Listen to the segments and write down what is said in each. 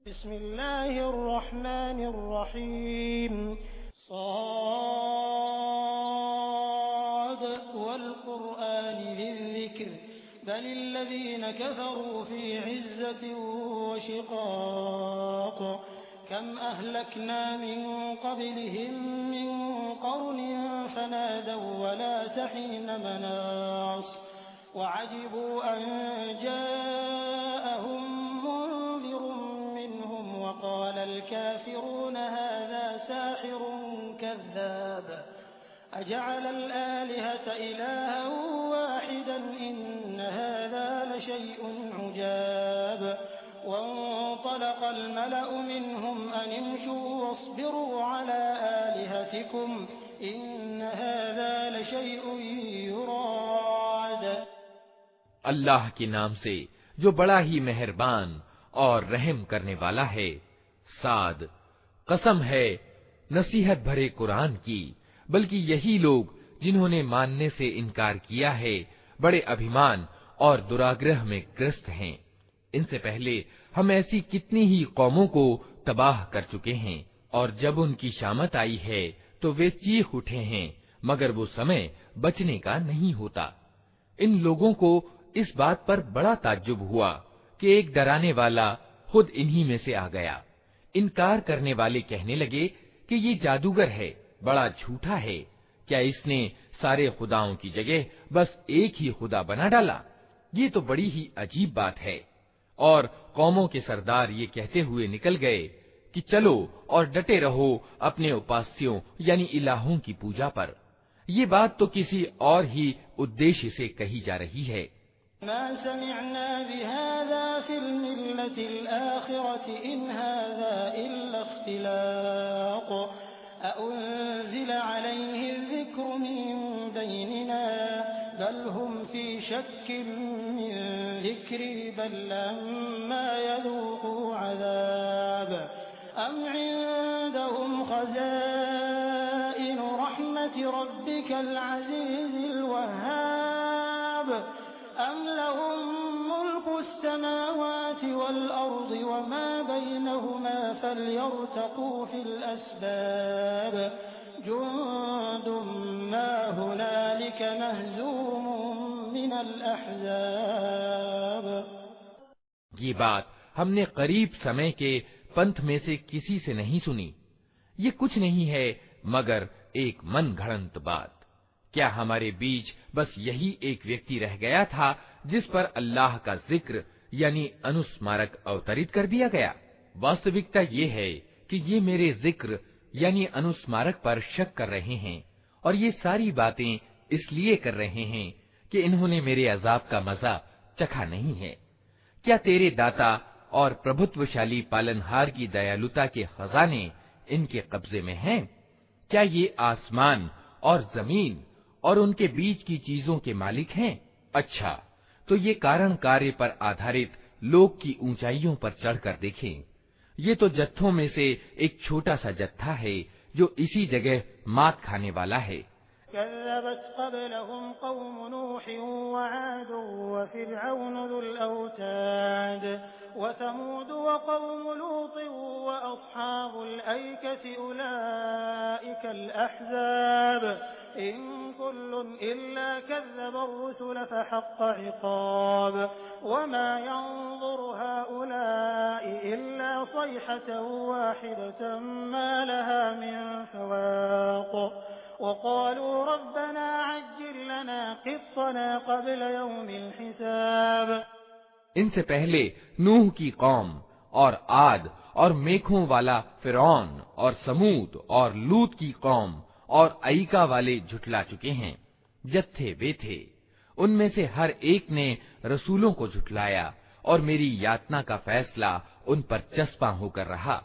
बिस्मिल्लाहिर्रहमानिर्रहीम साद वल क़ुरआनि ज़िक्र बलिल्लज़ीन कफ़रू फ़ी इज़्ज़तिन व शिक़ाक़ कम अहलकना मिन क़ब्लिहिम मिन क़र्निन फ़नादव वला तहीन मनास वअजिबू अन जाअहुम मुन्ज़िरुम मिनहुम वक़ालल काफ़िरून हाज़ा साहिरुन कज़्ज़ाब अजअलल आलिहत इलाहन वाहिदन इन्न हाज़ा लशैउन उजाब वंतलक़ अलमलअ मिनहुम अन इम्शू वस्बिरू अला आलिहतिकुम इन्न हाज़ा लशैउन युराद। अल्लाह के नाम से जो बड़ा ही मेहरबान और रहम करने वाला है। साद, कसम है नसीहत भरे कुरान की, बल्कि यही लोग जिन्होंने मानने से इनकार किया है बड़े अभिमान और दुराग्रह में ग्रस्त हैं। इनसे पहले हम ऐसी कितनी ही कौमों को तबाह कर चुके हैं, और जब उनकी शामत आई है तो वे चीख उठे हैं, मगर वो समय बचने का नहीं होता। इन लोगों को इस बात पर बड़ा ताज्जुब हुआ कि एक डराने वाला खुद इन्हीं में से आ गया। इनकार करने वाले कहने लगे कि ये जादूगर है, बड़ा झूठा है। क्या इसने सारे खुदाओं की जगह बस एक ही खुदा बना डाला? ये तो बड़ी ही अजीब बात है। और कौमों के सरदार ये कहते हुए निकल गए कि चलो और डटे रहो अपने उपास्यों यानी इलाहों की पूजा पर। ये बात तो किसी और ही उद्देश्य से कही जा रही है। मा समिअना बिहाज़ा फिल मिल्लतिल आखिरति इन हाज़ा इल्ला इख्तिलाक़ अउन्ज़िल अलैहि ज़िक्रु मिन बैनिना बल हुम फी शक्किन मिन ज़िक्री बल लम्मा यज़ूक़ू अज़ाब अम इन्दहुम ख़ज़ाइनु रहमति रब्बिकल अज़ीज़िल वह्हाब अम लहुम मुल्कुस समावाति वल अर्दि वमा बैनहुमा फल्यर्तक़ू फिल अस्बाब जुन्दुम मा हुनालिक महज़ूमुम मिनल अहज़ाब। ये बात हमने करीब समय के पंथ में से किसी से नहीं सुनी। ये कुछ नहीं है मगर एक मन घड़ंत बात। क्या हमारे बीच बस यही एक व्यक्ति रह गया था जिस पर अल्लाह का जिक्र यानी अनुस्मारक अवतरित कर दिया गया? वास्तविकता ये है कि ये मेरे जिक्र यानी अनुस्मारक पर शक कर रहे हैं, और ये सारी बातें इसलिए कर रहे हैं कि इन्होंने मेरे अजाब का मजा चखा नहीं है। क्या तेरे दाता और प्रभुत्वशाली पालनहार की दयालुता के खजाने इनके कब्जे में हैं? क्या ये आसमान और जमीन और उनके बीच की चीजों के मालिक हैं? अच्छा, तो ये कारण कार्य पर आधारित लोक की ऊंचाइयों पर चढ़कर देखें। ये तो जत्थों में से एक छोटा सा जत्था है जो इसी जगह मात खाने वाला है। कज़्ज़बत क़ब्लहुम क़ौम नूहिन व आद व फ़िरऔन ज़ुल औताद व समूद व क़ौम लूत व अस्हाबुल ऐकति उलाइकल अहज़ाब इन कुल्लुन इल्ला कज़्ज़बा अर्रुसुल फ़हक़्क़ इक़ाब व मा यंज़ुरु हाउलाइ इल्ला सयहतन वाहिदतन मा लहा मिन फ़वाक़ वक़ालू रब्बना अज्जिल लना क़ित्तना क़ब्ल यौमिल हिसाब। इनसे पहले नूह की कौम और आद और मेघों वाला फिरौन और समूद और लूत की कौम और अईका वाले झुठला चुके हैं। जत्थे वे थे, उनमें से हर एक ने रसूलों को झुठलाया और मेरी यातना का फैसला उन पर चस्पा होकर रहा।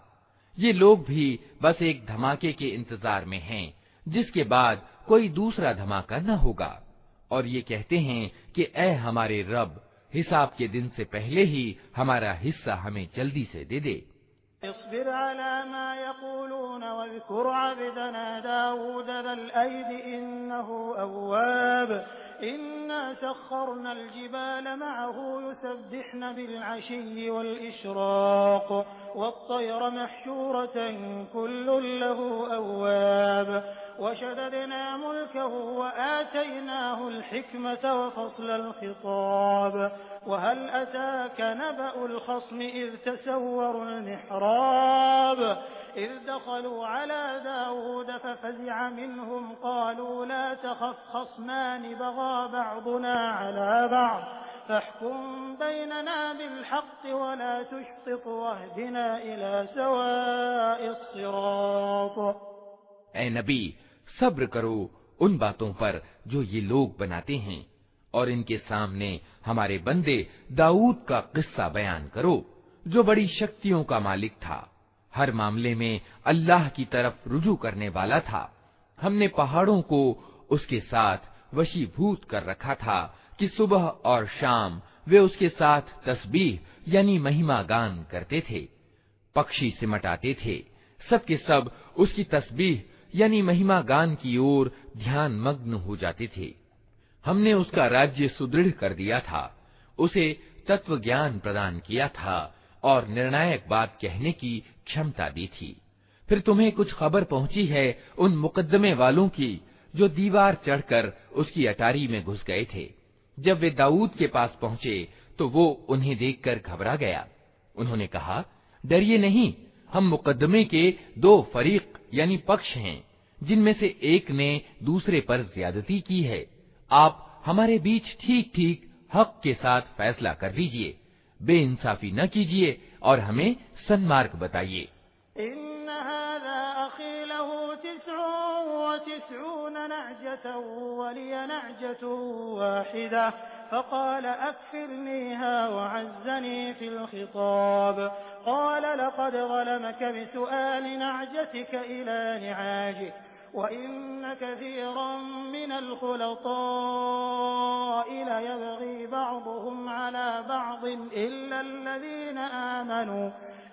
ये लोग भी बस एक धमाके के इंतजार में हैं जिसके बाद कोई दूसरा धमाका न होगा, और ये कहते हैं कि ऐ हमारे रब, हिसाब के दिन से पहले ही हमारा हिस्सा हमें जल्दी से दे दे। इस्बिर अला मा यक़ूलून वज़्कुर अब्दना दाऊद ज़ल ऐदि इन्नहु अव्वाब इन्ना सख़्ख़रना अल जिबाल मअहू युसब्बिहन बिल अशिय्यि वल इशराक़ वत्तैर महशूरतन कुल्लुन लहू अव्वाब वशददना मुल्कहू वआतैनाहुल हिकमत वफस्लल खिताब वहल अताक नबअुल ख़स्म इज़ तसव्वरुल मिहराब इज़ दख़लू अला दाऊद फफ़ज़िअ मिन्हुम क़ालू ला तख़फ़ ख़स्मान बग़ा बअदुना अला बअद फ़हकुम बैनना बिलहक़्क़ वला तुशतित वहदिना इला सवाइस सिरात। ऐ नबी, सब्र करो उन बातों पर जो ये लोग बनाते हैं और इनके सामने हमारे बंदे दाऊद का किस्सा बयान करो, जो बड़ी शक्तियों का मालिक था, हर मामले में अल्लाह की तरफ रुजू करने वाला था। हमने पहाड़ों को उसके साथ वशीभूत कर रखा था कि सुबह और शाम वे उसके साथ तस्बीह यानी महिमा गान करते थे। पक्षी सिमट आते थे, सबके सब उसकी तस्बीह यानी महिमा गान की ओर ध्यान मग्न हो जाते थे। हमने उसका राज्य सुदृढ़ कर दिया था, उसे तत्व ज्ञान प्रदान किया था और निर्णायक बात कहने की क्षमता दी थी। फिर तुम्हें कुछ खबर पहुंची है उन मुकद्दमे वालों की जो दीवार चढ़कर उसकी अटारी में घुस गए थे। जब वे दाऊद के पास पहुंचे तो वो उन्हें देखकर घबरा गया। उन्होंने कहा, डरिए नहीं, हम मुकद्दमे के दो फरीक यानी पक्ष हैं, जिनमें से एक ने दूसरे पर ज्यादती की है। आप हमारे बीच ठीक ठीक हक के साथ फैसला कर दीजिए, बेइंसाफी न कीजिए और हमें सन्मार्ग बताइए। फ़क़ाल अक्फ़िरनीहा वअज़्ज़नी फ़िल ख़िताब क़ाल लक़द ग़लमक बिसुआलि नअजतिक इला निआजिक वइन्न कसीरन मिनल ख़ुलताइ लयबग़ी बअदुहुम अला बअदिन इल्ला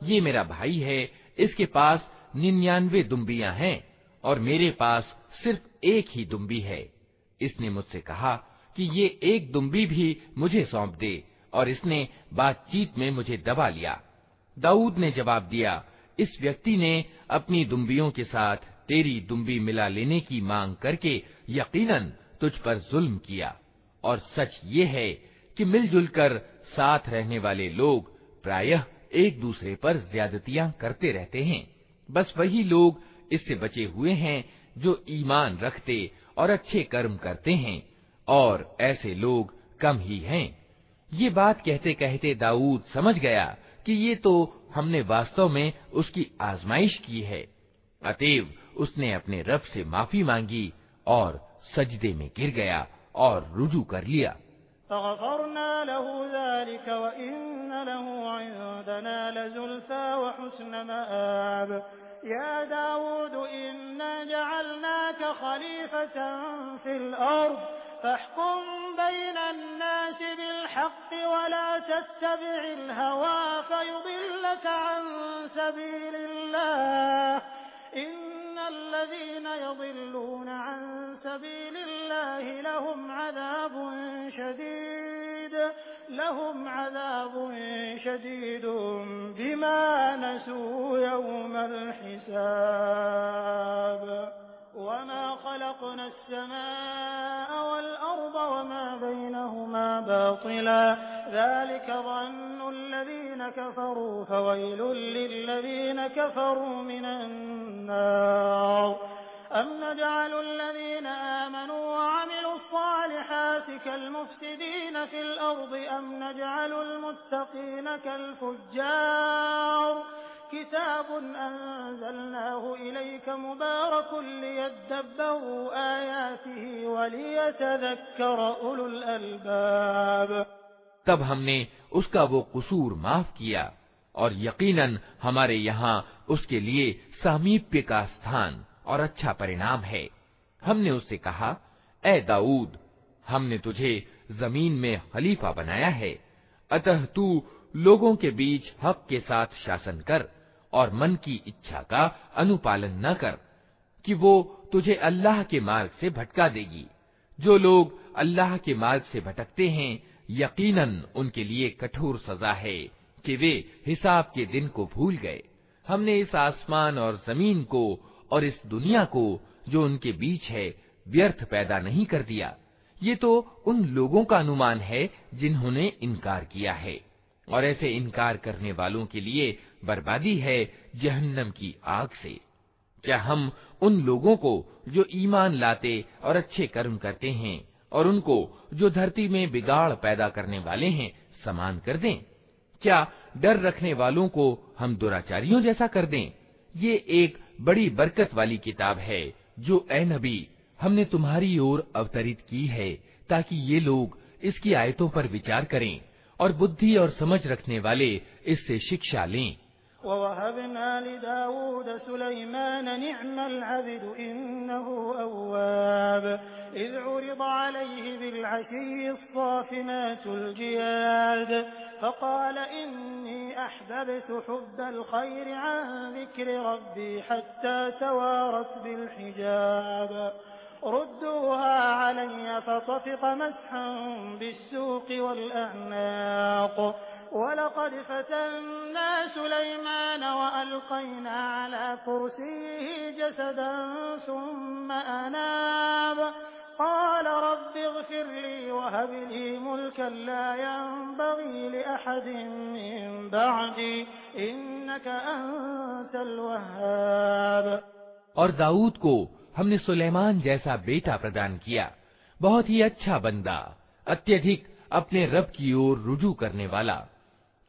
ये मेरा भाई है, इसके पास 99 दुम्बियां हैं और मेरे पास सिर्फ एक ही दुम्बी है। इसने मुझसे कहा कि ये एक दुम्बी भी मुझे सौंप दे और इसने बातचीत में मुझे दबा लिया। दाऊद ने जवाब दिया, इस व्यक्ति ने अपनी दुम्बियों के साथ तेरी दुम्बी मिला लेने की मांग करके यकीनन तुझ पर जुल्म किया, और सच ये है कि मिलजुल कर साथ रहने वाले लोग प्रायः एक दूसरे पर ज्यादतियां करते रहते हैं। बस वही लोग इससे बचे हुए हैं जो ईमान रखते और अच्छे कर्म करते हैं, और ऐसे लोग कम ही हैं। ये बात कहते कहते दाऊद समझ गया कि ये तो हमने वास्तव में उसकी आजमाइश की है। अतएव उसने अपने रब से माफी मांगी और सजदे में गिर गया और रुजू कर लिया। फ़ग़फ़रना लहू ज़ालिक वइन्न लहू इंदना लज़ुल्फ़ा वहुस्न मआब। या दाऊद इन्ना जअलनाक खलीफ़तन फ़िल अर्ज़ फ़हकुम बैनन्नास बिलहक़्क़ वला तत्तबिअल हवा फ़युदिल्लक अन सबीलिल्लाह इन्नल्लज़ीना यज़िल्लूना अन सबीलिल्लाह लहुम अज़ाबुन शदीद बिमा नसू यौमल हिसाब वमा खलक़ना अस्समाअ वल अर्ज़ वमा बैनहुमा बातिला ज़ालिक ज़न्नुल्लज़ीना कफ़रू फ़वैलुल लिल्लज़ीना कफ़रू मिनन नार अम नजअलुल्लज़ीना आमनू वअमिलुस्सालिहाति कल्मुफ़्सिदीन फ़िल अर्ज़ अम नजअलुल मुत्तक़ीन कल्फुज्जार किताबुन अंज़लनाहु इलैका मुबारकुन लियद्दब्बरू आयातिही वलियतज़क्कर उलुल अलबाब। तब हमने उसका वो कसूर माफ किया और यकीनन हमारे यहाँ उसके लिए सामीप्य का स्थान और अच्छा परिणाम है। हमने उससे कहा, ऐ दाऊद, हमने तुझे जमीन में खलीफा बनाया है, अतः तू लोगों के बीच हक के साथ शासन कर और मन की इच्छा का अनुपालन न कर कि वो तुझे अल्लाह के मार्ग से भटका देगी। जो लोग अल्लाह के मार्ग से भटकते हैं, यकीनन उनके लिए कठोर सजा है कि वे हिसाब के दिन को भूल गए। हमने इस आसमान और जमीन को और इस दुनिया को जो उनके बीच है व्यर्थ पैदा नहीं कर दिया। ये तो उन लोगों का अनुमान है जिन्होंने इनकार किया है, और ऐसे इनकार करने वालों के लिए बर्बादी है जहन्नम की आग से। क्या हम उन लोगों को जो ईमान लाते और अच्छे कर्म करते हैं और उनको जो धरती में बिगाड़ पैदा करने वाले हैं समान कर दें? क्या डर रखने वालों को हम दुराचारियों जैसा कर दें? ये एक बड़ी बरकत वाली किताब है जो ए नबी हमने तुम्हारी ओर अवतरित की है, ताकि ये लोग इसकी आयतों पर विचार करें और बुद्धि और समझ रखने वाले इससे शिक्षा लें। ववहबना लिदाऊद सुलैमान निअमल अब्द इन्नहु अव्वाब इज़ उरिद अलैहि बिलअशी अस्साफ़िनातुल जियाद फ़क़ाल इन्नी अहबब्तु हुब्बल ख़ैरि अन ज़िक्रि रब्बी हत्ता तवारत बिलहिजाब रुद्दूहा अलय्य फ़तफ़िक़ मस्हन बिस्सूक़ वल्अअनाक़ वलक़द फ़तन्ना सुलैमान वअल्क़ैना अला कुर्सिय्यिहि जसदन सुम्मा अनाब क़ाल रब्बि इग़फ़िर ली वहब ली मुल्कन ला यंबग़ी लिअहदिन मिन बअदी इन्नका अंतल वह्हाब। और दाऊद को हमने सुलेमान जैसा बेटा प्रदान किया, बहुत ही अच्छा बंदा, अत्यधिक अपने रब की ओर रुजू करने वाला।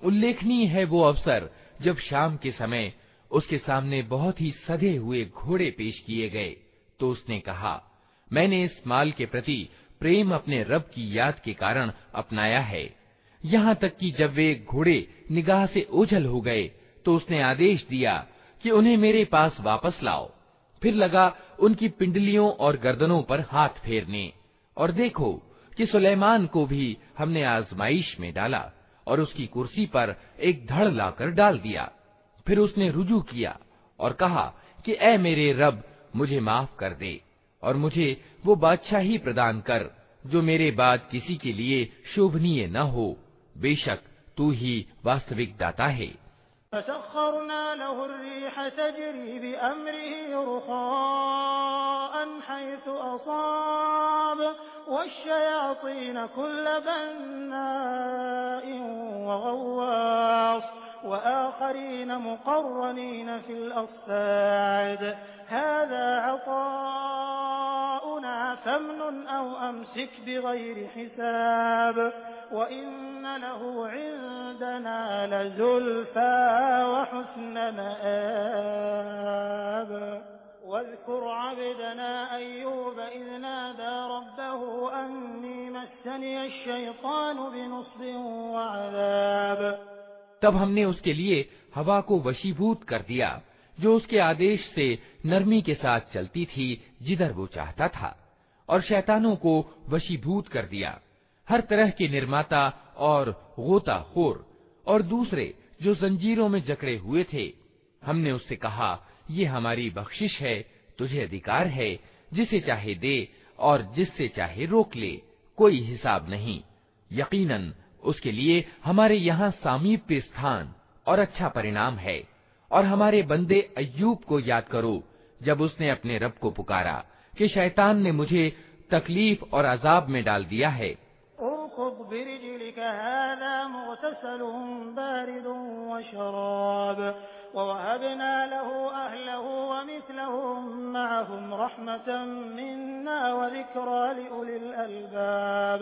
उल्लेखनीय है वो अवसर जब शाम के समय उसके सामने बहुत ही सधे हुए घोड़े पेश किए गए, तो उसने कहा, मैंने इस माल के प्रति प्रेम अपने रब की याद के कारण अपनाया है। यहाँ तक कि जब वे घोड़े निगाह से ओझल हो गए तो उसने आदेश दिया कि उन्हें मेरे पास वापस लाओ। फिर लगा उनकी पिंडलियों और गर्दनों पर हाथ फेरने, और देखो कि सुलेमान को भी हमने आजमाइश में डाला और उसकी कुर्सी पर एक धड़ लाकर डाल दिया। फिर उसने रुजू किया और कहा कि ऐ मेरे रब, मुझे माफ कर दे और मुझे वो बादशाही प्रदान कर जो मेरे बाद किसी के लिए शोभनीय न हो। बेशक तू ही वास्तविक दाता है। फसख्खरना लहु अर्रीह तजरी बिअम्रिहि रुखाअन हैसु असाब वश्शयातीन कुल्ल बन्नाइन वगव्वास वआखरीन मुक़र्रनीन फिल अस्फ़ाद हाज़ा अताउना फमनुन औ अमसिक बिग़ैरि हिसाब वइन्न लहु इंदना लज़ुल्फ़ा वहुस्न मआब वज़्कुर अब्दना अय्यूब इज़ नादा रब्बहु अन्नी मस्सनिय अश्शैतानु बिनुस्बिन वअज़ाब। तब हमने उसके लिए हवा को वशीभूत कर दिया, जो उसके आदेश से नरमी के साथ चलती थी जिधर वो चाहता था, और शैतानों को वशीभूत कर दिया, हर तरह के निर्माता और गोताखोर और दूसरे जो जंजीरों में जकड़े हुए थे। हमने उससे कहा, ये हमारी बख्शिश है, तुझे अधिकार है जिसे चाहे दे और जिससे चाहे रोक ले, कोई हिसाब नहीं। यकीनन उसके लिए हमारे यहाँ सामीप्य स्थान और अच्छा परिणाम है। और हमारे बंदे अय्यूब को याद करो, जब उसने अपने रब को पुकारा कि शैतान ने मुझे तकलीफ और अजाब में डाल दिया है। उरकुद बिरिजलिक हाज़ा मुग़तसलुन बारिदुन वशराब ववहबना लहु अहलहु वमिस्लहुम मअहुम रहमतन मिन्ना वज़िक्रा लिउलिल अलबाब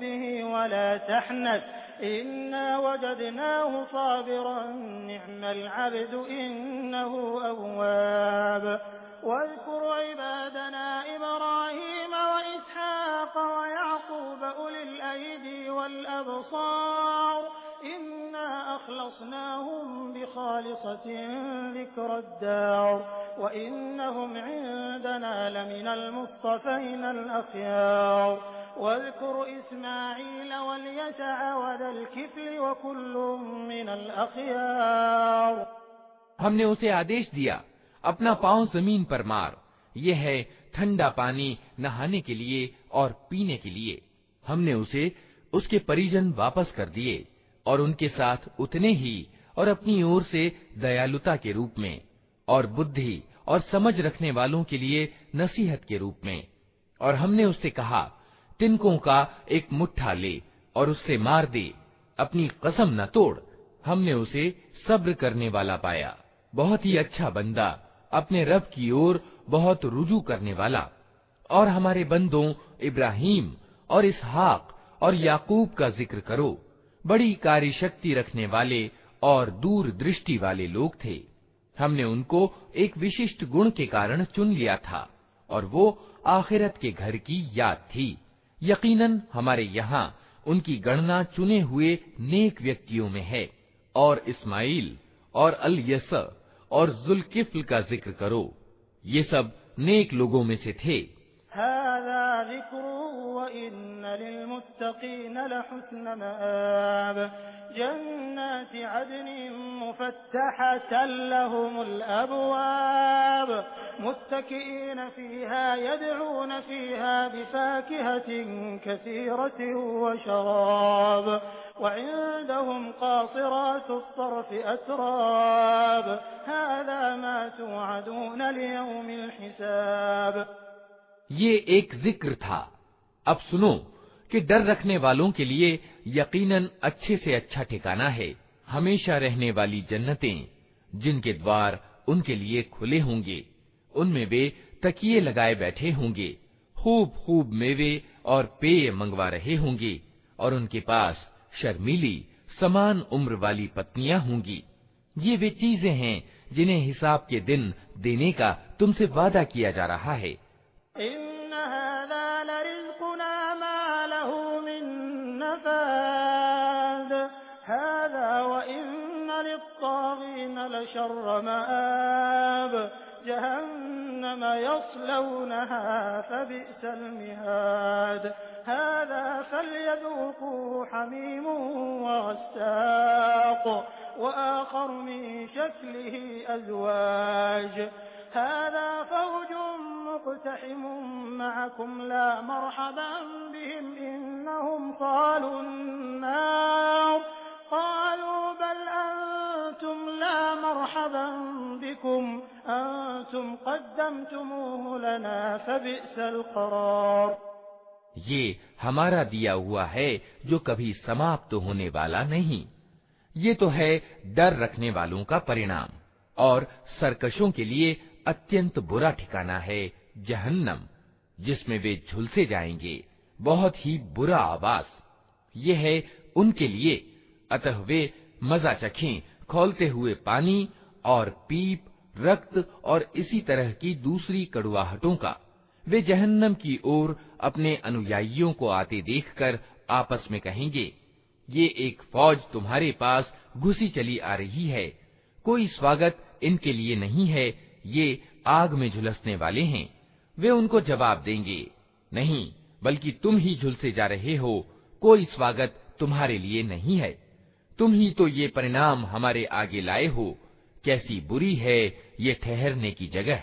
बिही वला तहनस इन्ना वजदनाहु साबिरन निअमल अब्दु इन्नहु अव्वाब वज़्कुर इबादना इब्राहीम वइस्हाक़ वयाक़ूब उलिल अयदी वल अबसार इन्ना अख़लसनाहुम बिखालिसतिन ज़िक्रद्दार वइन्नहुम इंदना लमिनल मुस्तफ़ीनल अख़यार वज़्कुर इस्माईल वल-यसअ वज़ल-किफ़्ल वकुल्लुम मिनल अख़यार। हमने उसे आदेश दिया, अपना पांव जमीन पर मार, ये है ठंडा पानी नहाने के लिए और पीने के लिए। हमने उसे उसके परिजन वापस कर दिए और उनके साथ उतने ही और अपनी ओर से दयालुता के रूप में और बुद्धि और समझ रखने वालों के लिए नसीहत के रूप में। और हमने उससे कहा, तिनकों का एक मुट्ठा ले और उससे मार दे, अपनी कसम न तोड़। हमने उसे सब्र करने वाला पाया, बहुत ही अच्छा बंदा, अपने रब की ओर बहुत रुजू करने वाला। और हमारे बंदों इब्राहीम और इसहाक और याकूब का जिक्र करो, बड़ी कार्यशक्ति रखने वाले और दूर दृष्टि वाले लोग थे। हमने उनको एक विशिष्ट गुण के कारण चुन लिया था और वो आखिरत के घर की याद थी। यकीनन हमारे यहाँ उनकी गणना चुने हुए नेक व्यक्तियों में है। और इस्माइल और अल-यस और ज़ुल्किफ्ल का जिक्र करो, ये सब नेक लोगों में से थे। हाज़ा ज़िक्रुन व इन्न लिल-मुत्तक़ीन लहुस्न मआब जन्नाति अदनिन मुफ़त्तहतन लहुमुल अबवाब मुत्तकिईन फ़ीहा यदऊन फ़ीहा बिफ़ाकिहतिन कसीरतिन व शराब वइंदहुम क़ासिरातुत तर्फ़ अतराब हाज़ा मा तुअदून लियौमिल हिसाब। ये एक जिक्र था। अब सुनो कि डर रखने वालों के लिए यकीनन अच्छे से अच्छा ठिकाना है, हमेशा रहने वाली जन्नतें, जिनके द्वार उनके लिए खुले होंगे। उनमें वे तकिए लगाए बैठे होंगे, खूब खूब मेवे और पेय मंगवा रहे होंगे और उनके पास शर्मीली समान उम्र वाली पत्नियां होंगी। ये वे चीजें हैं जिन्हें हिसाब के दिन देने का तुमसे वादा किया जा रहा है। इन्न हाज़ा लरिज़्क़ुना मा लहू मिन नफ़ाद हाज़ा व इन्न लित्ताग़ीन लशर्र मआब जहन्नम यस्लौनहा फबि'सल मिहाद हाज़ा फल्यज़ूक़ूहु हमीमुन व गस्साक़ व आख़र मिन शक्लिही अज़वाज हाज़ा फ़ौजुन मुक़्तहिमुन मअकुम ला मरहबन बिहिम इन्नहुम क़ालून नार क़ालू बल अंतुम ला मरहबन बिकुम अंतुम क़द्दमतुमूहु लना फ़बि'सल क़रार। ये हमारा दिया हुआ है जो कभी समाप्त होने वाला नहीं। ये तो है डर रखने वालों का परिणाम, और सरकशों के लिए अत्यंत बुरा ठिकाना है जहन्नम, जिसमें वे झुलसे जाएंगे, बहुत ही बुरा आवास। ये है उनके लिए, अतः वे मजा चखें खौलते हुए पानी और पीप, रक्त और इसी तरह की दूसरी कड़ुआहटों का। वे जहन्नम की ओर अपने अनुयायियों को आते देखकर आपस में कहेंगे, ये एक फौज तुम्हारे पास घुसी चली आ रही है, कोई स्वागत इनके लिए नहीं है, ये आग में झुलसने वाले हैं। वे उनको जवाब देंगे, नहीं, बल्कि तुम ही झुलसे जा रहे हो, कोई स्वागत तुम्हारे लिए नहीं है। तुम ही तो ये परिणाम हमारे आगे लाए हो, कैसी बुरी है ये ठहरने की जगह।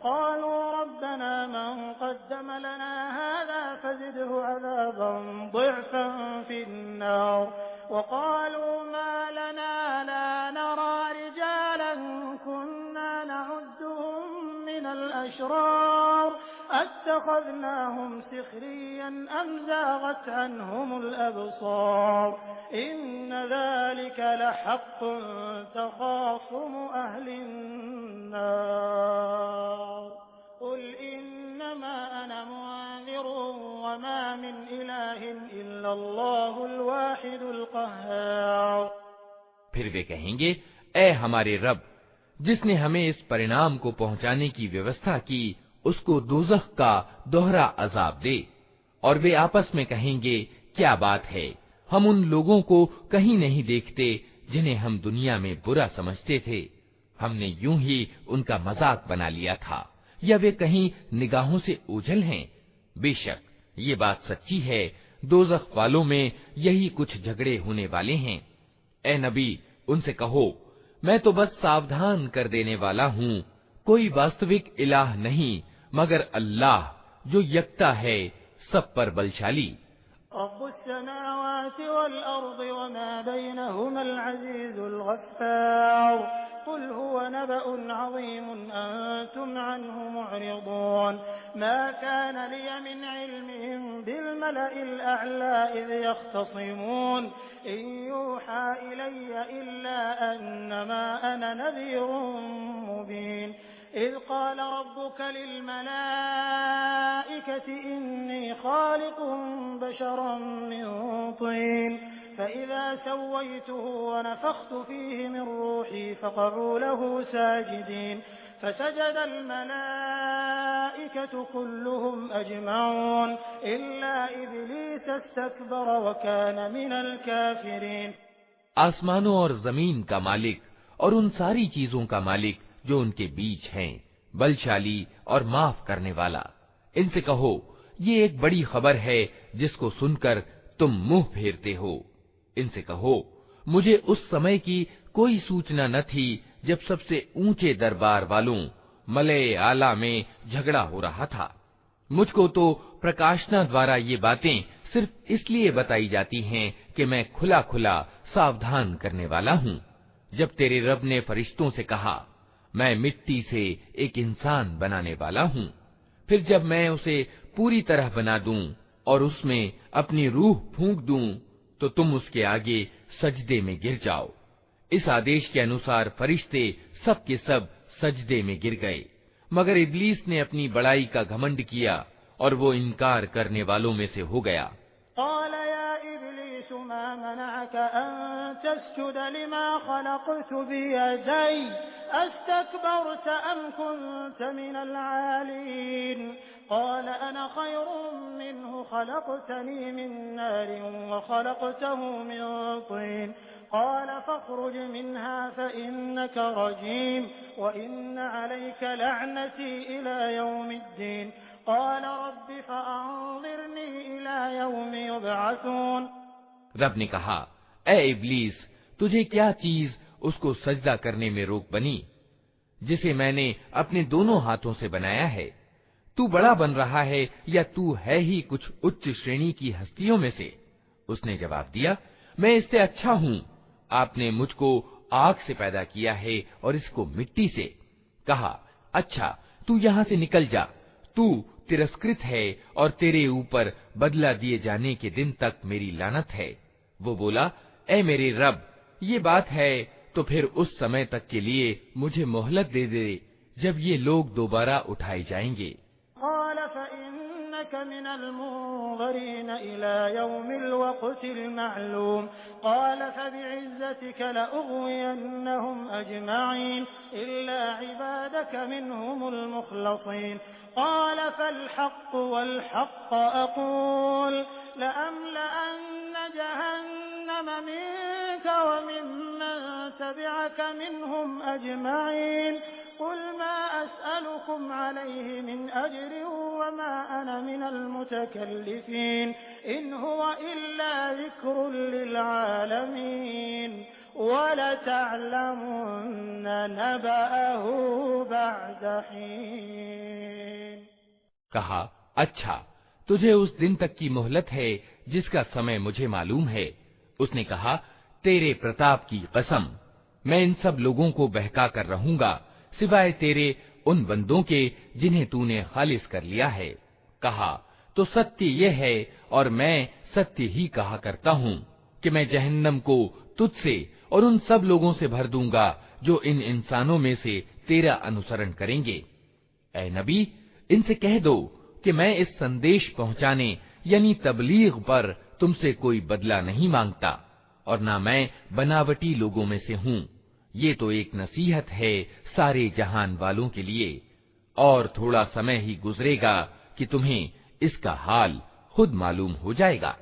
क़ालू रब्बना मन क़द्दम लना हाज़ा फ़ज़िदहु अज़ाबन ज़िअफ़न फ़िन्नार व क़ालू मा लना ला नरा रिजालन कुन्ना नउद्दुहुम मिनल अशरार अत्तख़ज़नाहुम सिख़रिय्यन अम ज़ाग़त अन्हुमुल अबसार इन्न ज़ालिक लहक़्क़ुन तख़ासुमु अहलिन नार क़ुल इन्नमा अना मुन्ज़िरुन व मा मिन इलाहिन इल्लल्लाहुल वाहिदुल क़ह्हार। फिर वे कहेंगे, ऐ हमारे रब, जिसने हमें इस परिणाम को पहुंचाने की व्यवस्था की, उसको दोज़ख का दोहरा अजाब दे। और वे आपस में कहेंगे, क्या बात है, हम उन लोगों को कहीं नहीं देखते जिन्हें हम दुनिया में बुरा समझते थे। हमने यूं ही उनका मजाक बना लिया था, या वे कहीं निगाहों से ओझल हैं। बेशक ये बात सच्ची है, दोज़ख वालों में यही कुछ झगड़े होने वाले हैं। ए नबी, उनसे कहो, मैं तो बस सावधान कर देने वाला हूँ, कोई वास्तविक इलाह नहीं मगर अल्लाह जो यकता है, सब पर बलशाली। इज़ क़ाल रब्बुक लिल-मलाइकति इन्नी ख़ालिक़ुन बशरन मिन तीन फ़इज़ा सव्वय्तुहु व नफ़ख़्तु फ़ीहि मिन रूही फ़क़अू लहू साजिदीन फ़सजदल मलाइकतु कुल्लुहुम अजमऊन इल्ला इब्लीस इस्तकबर व कान मिनल काफ़िरीन। आसमानों और जमीन का मालिक और उन सारी चीजों का मालिक जो उनके बीच हैं, बलशाली और माफ करने वाला। इनसे कहो, ये एक बड़ी खबर है जिसको सुनकर तुम मुंह फेरते हो। इनसे कहो, मुझे उस समय की कोई सूचना न थी जब सबसे ऊंचे दरबार वालों मलए आला में झगड़ा हो रहा था। मुझको तो प्रकाशना द्वारा ये बातें सिर्फ इसलिए बताई जाती हैं कि मैं खुला खुला सावधान करने वाला हूँ। जब तेरे रब ने फरिश्तों से कहा, मैं मिट्टी से एक इंसान बनाने वाला हूँ, फिर जब मैं उसे पूरी तरह बना दूं और उसमें अपनी रूह फूंक दूं, तो तुम उसके आगे सजदे में गिर जाओ। इस आदेश के अनुसार फरिश्ते सब के सब सजदे में गिर गए, मगर इब्लीस ने अपनी बड़ाई का घमंड किया और वो इनकार करने वालों में से हो गया। रब ने कहा, ए इब्लीस, तुझे क्या चीज उसको सजदा करने में रोक बनी जिसे मैंने अपने दोनों हाथों से बनाया है? तू बड़ा बन रहा है या तू है ही कुछ उच्च श्रेणी की हस्तियों में से? उसने जवाब दिया, मैं इससे अच्छा हूँ। आपने मुझको आग से पैदा किया है और इसको मिट्टी से। कहा, अच्छा, तू यहाँ से निकल जा, तू तिरस्कृत है और तेरे ऊपर बदला दिए जाने के दिन तक मेरी लानत है। वो बोला, ए मेरे रब, ये बात है तो फिर उस समय तक के लिए मुझे मोहलत दे दे जब ये लोग दोबारा उठाए जाएंगे। कहा, अच्छा, तुझे उस दिन तक की मोहलत है जिसका समय मुझे मालूम है। उसने कहा, तेरे प्रताप की कसम, मैं इन सब लोगों को बहका कर रहूंगा सिवाय तेरे उन बंदों के जिन्हें तूने खालिस कर लिया है। कहा, तो सत्य ये है और मैं सत्य ही कहा करता हूँ कि मैं जहन्नम को तुझसे और उन सब लोगों से भर दूंगा जो इन इंसानों में से तेरा अनुसरण करेंगे। ऐ नबी, इनसे कह दो कि मैं इस संदेश पहुंचाने यानी तबलीग पर तुमसे कोई बदला नहीं मांगता और ना मैं बनावटी लोगों में से हूँ। ये तो एक नसीहत है सारे जहान वालों के लिए, और थोड़ा समय ही गुजरेगा कि तुम्हें इसका हाल खुद मालूम हो जाएगा।